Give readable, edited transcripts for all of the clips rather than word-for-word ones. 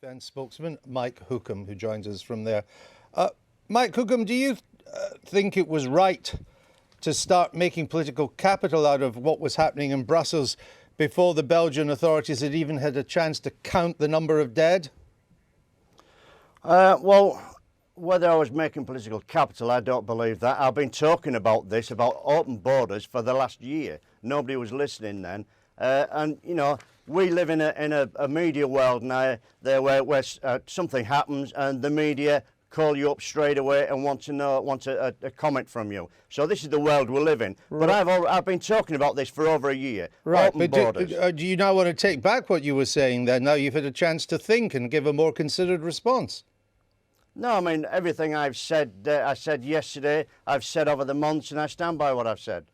Defence spokesman Mike Hookem, who joins us from there. Mike Hookem, do you think it was right to start making political capital out of what was happening in Brussels before the Belgian authorities had even had a chance to count the number of dead? Well, whether I was making political capital, I don't believe that. I've been talking about this, about open borders, for the last year. Nobody was listening then. And, you know, we live in a media world now there where something happens and the media call you up straight away and want a comment from you. So this is the world we live in. Right. But I've been talking about this for over a year. Right, open borders. Do you now want to take back what you were saying then? Now you've had a chance to think and give a more considered response. No, I mean, everything I've said, I said yesterday, I've said over the months, and I stand by what I've said.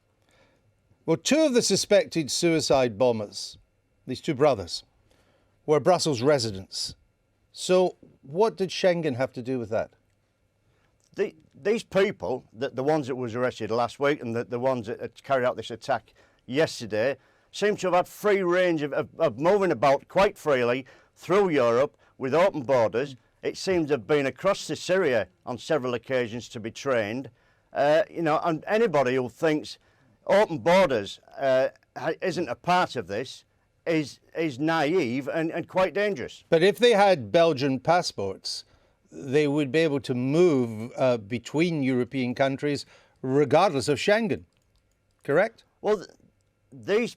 Well, two of the suspected suicide bombers, these two brothers, were Brussels residents. So what did Schengen have to do with that? These people, the ones that was arrested last week and the ones that carried out this attack yesterday, seem to have had free range of moving about quite freely through Europe with open borders. It seems to have been across to Syria on several occasions to be trained. You know, and anybody who thinks open borders isn't a part of this is naive and quite dangerous. But if they had Belgian passports, they would be able to move between European countries regardless of Schengen, correct? Well, these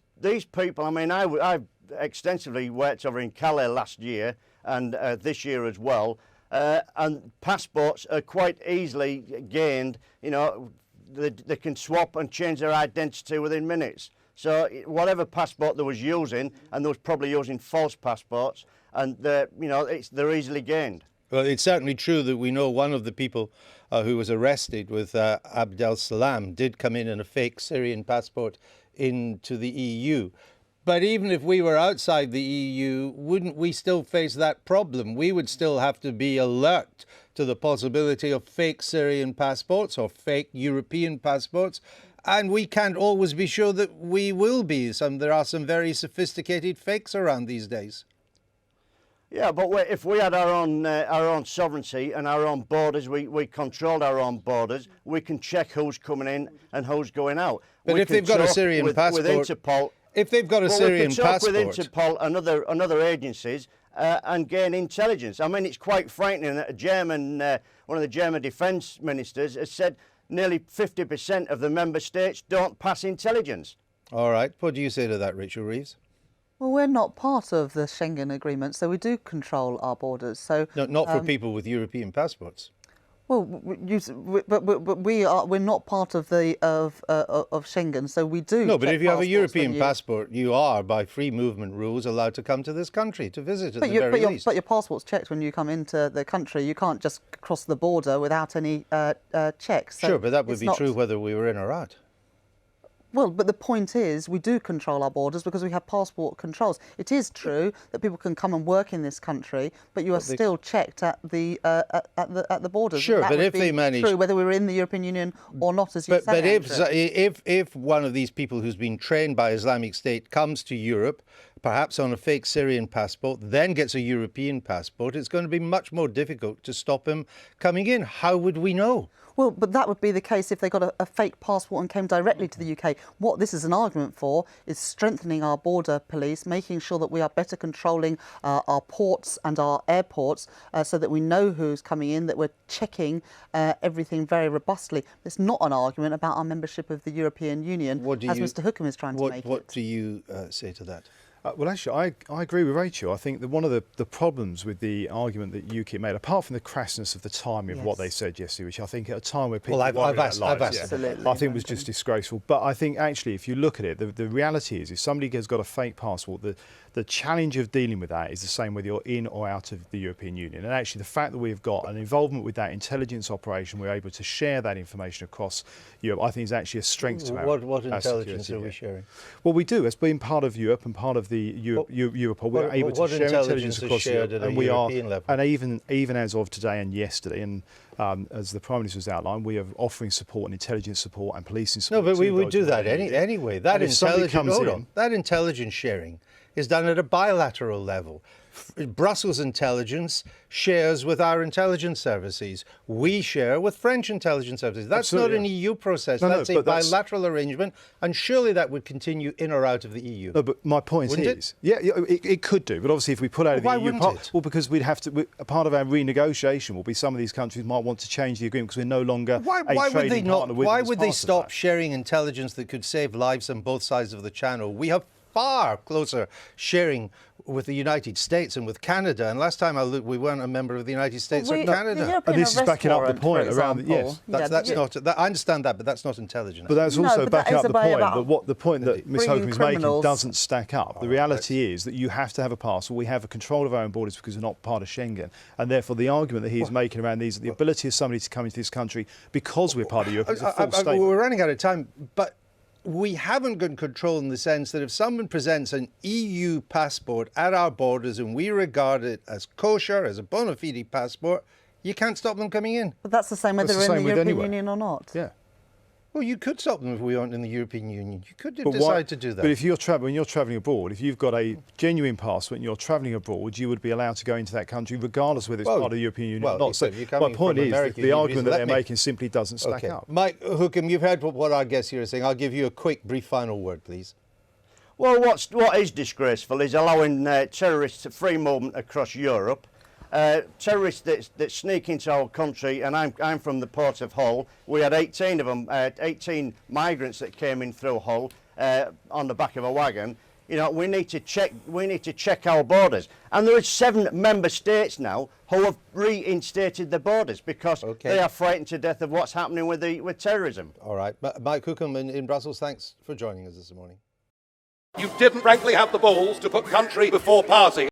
people, I mean, I've extensively worked over in Calais last year and this year as well, and passports are quite easily gained. You know, they can swap and change their identity within minutes. So whatever passport they was using, and they was probably using false passports, and they're easily gained. Well, it's certainly true that we know one of the people who was arrested with Abdel Salam did come in a fake Syrian passport into the EU. But even if we were outside the EU, wouldn't we still face that problem? We would still have to be alert to the possibility of fake Syrian passports or fake European passports. And we can't always be sure that we will be. There are some very sophisticated fakes around these days. Yeah, but if we had our own sovereignty and our own borders, we controlled our own borders, we can check who's coming in and who's going out. But if they've got a Syrian passport... With Interpol, if they've got a Syrian passport... we can talk with Interpol and other agencies and gain intelligence. I mean, it's quite frightening that one of the German defence ministers has said nearly 50% of the member states don't pass intelligence. All right. What do you say to that, Rachel Reeves? Well, we're not part of the Schengen Agreement, so we do control our borders. So no, not for people with European passports. Well, but we're not part of Schengen, so we do. No, but if you have a European passport, you are, by free movement rules, allowed to come to this country to visit at the very least. But your passport's checked when you come into the country. You can't just cross the border without any checks. So sure, but that would be true whether we were in or out. Well, but the point is, we do control our borders because we have passport controls. It is true that people can come and work in this country, but you are still checked at the borders. Sure, but if they manage, true whether we were in the European Union or not, as you said. But if one of these people who's been trained by Islamic State comes to Europe, perhaps on a fake Syrian passport, then gets a European passport, it's going to be much more difficult to stop him coming in. How would we know? Well, but that would be the case if they got a fake passport and came directly to the UK. What this is an argument for is strengthening our border police, making sure that we are better controlling our ports and our airports so that we know who's coming in, that we're checking everything very robustly. It's not an argument about our membership of the European Union, as Mr Hookem is trying to make it. What do you say to that? Well, actually, I agree with Rachel. I think that one of the problems with the argument that UKIP made, apart from the crassness of the timing of what they said yesterday, which I think at a time where people I've asked I think was just disgraceful. But I think actually, if you look at it, the reality is, if somebody has got a fake passport, the challenge of dealing with that is the same whether you're in or out of the European Union. And actually, the fact that we've got an involvement with that intelligence operation, we're able to share that information across Europe, I think is actually a strength to our What intelligence are we sharing? Well, we do. As being part of Europe and part of the Europol, we're able to share intelligence across Europe, and we are, and even as of today and yesterday, and as the Prime Minister has outlined, we are offering support and intelligence support and policing support. No, but we would do that anyway. That intelligence sharing is done at a bilateral level. Brussels intelligence shares with our intelligence services. We share with French intelligence services. That's Absolutely, not an EU process. No, that's a but that's- bilateral arrangement, and surely that would continue in or out of the EU. No, but my point Wouldn't is, it could do. But obviously, if we pull out of Why the EU, wouldn't it? well, because we'd have to. A part of our renegotiation will be some of these countries might want to change the agreement because we're no longer Why would they trading not? partner with Why them as would they part of stop that. sharing intelligence that could save lives on both sides of the channel? We have far closer sharing with the United States and with Canada. And last time I looked, we weren't a member of the United States or Canada. And this is backing up the point around yes. That's not. I understand that, but that's not intelligence. But that's No, also but that backing is up the a way point about that what the point that Ms bringing Hookem is making criminals- doesn't stack up. The reality is that you have to have a passport. We have a control of our own borders because we're not part of Schengen, and therefore the argument that he's making around these, the ability of somebody to come into this country because we're part of Europe, is a false statement. We're running out of time, but we haven't got control in the sense that if someone presents an EU passport at our borders and we regard it as kosher, as a bona fide passport, you can't stop them coming in. But that's the same whether That's the they're in same the with European anywhere. Union or not. Yeah. Well, you could stop them if we aren't in the European Union. You could But decide to do that. But if you're when you're travelling abroad, if you've got a genuine passport and you're travelling abroad, you would be allowed to go into that country regardless whether it's part of the European Union or not. So if you're my coming point from is America, that you the need argument to that let they're me. making simply doesn't stack up. Mike Hookem, you've heard what our guest here is saying. I'll give you a quick, brief final word, please. Well, what is disgraceful is allowing terrorists free movement across Europe. Terrorists that sneak into our country, and I'm from the port of Hull. We had 18 of them, 18 migrants that came in through Hull on the back of a wagon. You know, we need to check our borders, and there are 7 member states now who have reinstated the borders because they are frightened to death of what's happening with terrorism. All right. Mike Hookem in Brussels, thanks for joining us this morning. You didn't frankly have the balls to put country before party.